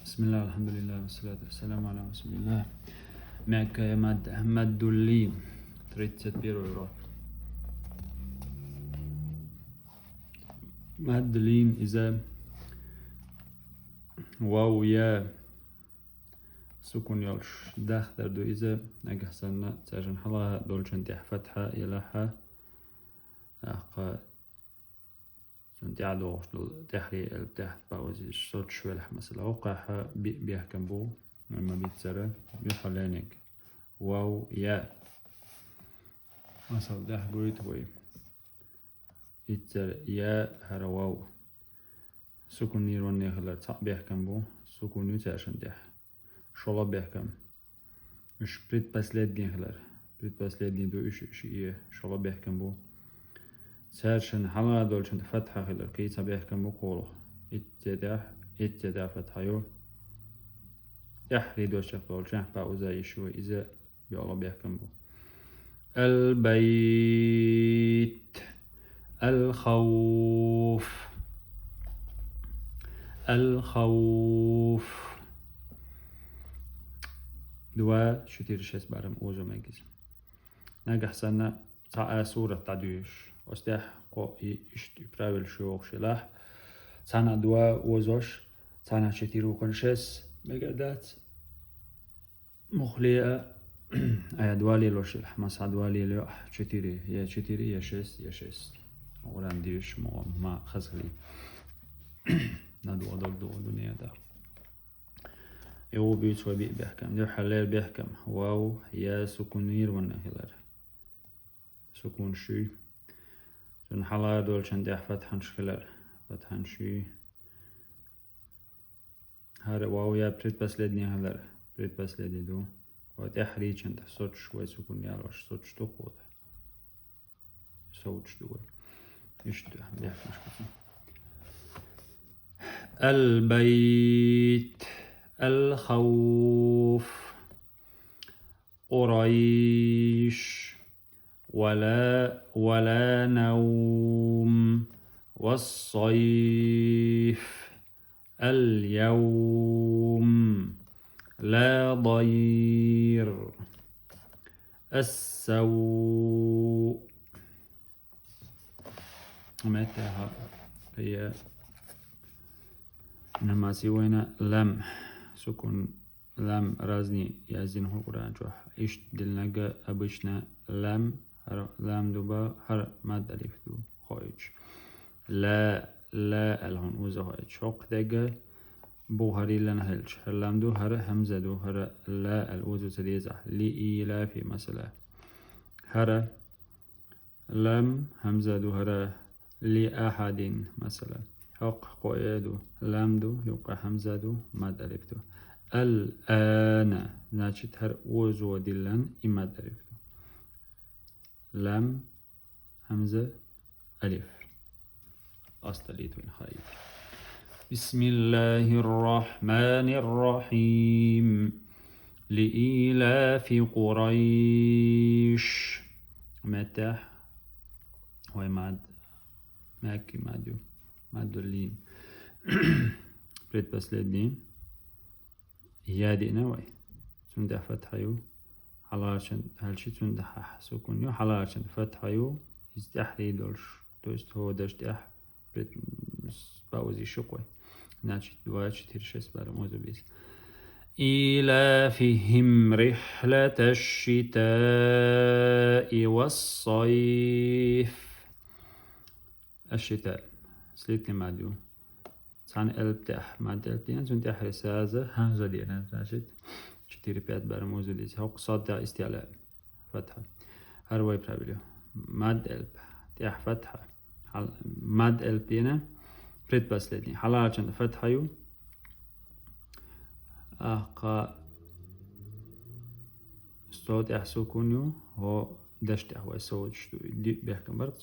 بسم الله الحمد لله والصلاة والسلام على رسول الله. معك مد اللين 31 euro. مد اللين إذا واو يا سكون يلش داخل دو إذا نجح سنة تاجن حلا دولشن تح فتحة يلاها أخ سنتي عدو تحري التحت باوزي صوت شوي مثلا وقعها بيحكم بو لما بيتسرى يخلينك واو يا مثلا ده قريت وي يتسرى يا هرا واو سكون نيرون نخلر تاع بيحكم بو سكون يتعشن تح شولا بيحكم مش بريد بسلات دين خلر بريد بسلات دين دو إيش إيه شولا بيحكم بو سارشن حلا دولشن فتحة خلر كيسا بيحكم بو قوله اتدا فتحة يو يحري دوشك دولشن باوزا يشوي إذا بيالله بيحكم بو البيت الخوف دوا شتير شس بارم اوزو ميجز نجح سنة تاع سورة تعديش واستح قو يشتغل شو شلاح سنة دوا اوزوش سنة شتير وكنشس مجدات مخلية اي دوالي لوش الحماس دوالي لو شتيري يا شتيري يا شس وران ديش ما خسري ندو دو دنيا ده يو بيت وبيت بيحكم دو حلال بيحكم واو يا سكونير والنهلر سكون شي سن حلا دول شندح فتحن شخلر فتحن شي هر واو يا بريت بس لدني هلر بريت بس لدي دو وتحري شند صوت شوي سكون يالوش صوت شتو قود صوت شتو يشتو بيحكم شكتي البيت الخوف قريش ولا نوم والصيف اليوم لا ضير السوء متى هي إنما سوينا لم سكون لم رازني يازنه القرآن جوح إيش دلناقة أبشنا لم دوبا هر مد ألف دو خايج لا الهون وزا خايج شوق دقة بو هري لنا هلش هر لم دو هر همزة دو هر لا الوزو تديزح لإيلا في مثلا هر لم همزة دو هر لأحد مثلا حق قويدو لام دو يوقع همزة دو مد ألف دو الآن ناچت هر وزو دلن إمد ألف دو لام همزة ألف أستليت من خير بسم الله الرحمن الرحيم لإيلاف قريش متاح هو ماكي مادو اللين بريد بس لدين يادي نوي تندح فتحيو حلاشن هالشي تندح سكون يو حلاشن فتحيو يستحري دولش توست هو دشت بريد باوزي شقوي ناتش دواش تيرشس برموزو بيس إيلافهم رحلة الشتاء والصيف الشتاء سليت لي ماديو تان البتاح ماد البتين زون تحري سازة همزة دينا ناشت شتيري بيات برموزو ديس هوق صاد استعلاء فتحة هرواي برابليو ماد الب تح فتحة ماد البتين بريد بس لدني حلال چند فتحة يو أحقا صوت احسوكون يو هو دشت هو صوت شتو دي بيحكم برد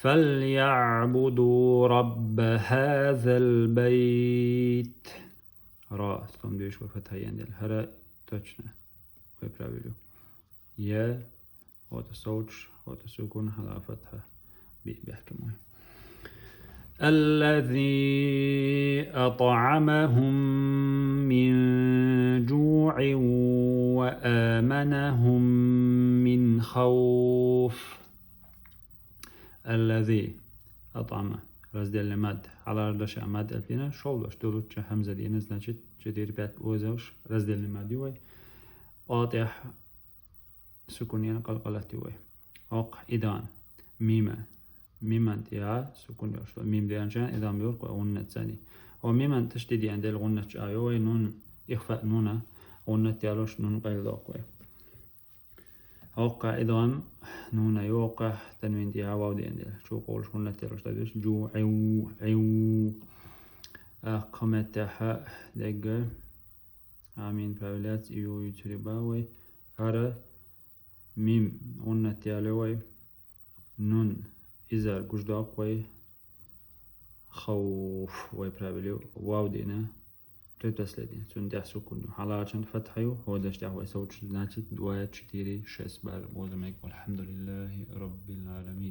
فليعبدوا رب هذا البيت را استم ديش وفتحة يندل هرا توچنا ويبرابلو يا هو تصوت هو تسوكون على فتحة بيحكموه الذي أطعمهم آمنهم من خوف. الذي أطعمه раздельный мад. Алардаш мад эльпина шолдаш дулуча хамза дина, значит 4-5 озауш раздельный мад юй. قاطع سكونيا قلقلت يوي. أق إدان ميمة ميمة يا سكون يوش ميم ديان جان إدان بيورق وغنة ثاني. وميمة تشديدي عند الغنة أيوي نون إخفاء نونا غنة يالوش نون قيل ذاقوي. أوقع إدغام نونا يوقع تنوين دي عواو دي عندي شو قولش غنة يالوش تدوش جو عيو عيو. قمتها دقة آمين فاولات يو يترباوي هذا ميم غنة يالوي نون إذا جداقوي خوف ويبرابليو واو دينا تتسلدين تندع سكون حالاتشان فتحيو هو داشت هو يسوي значит 2 4 6 بار والحمد لله رب العالمين.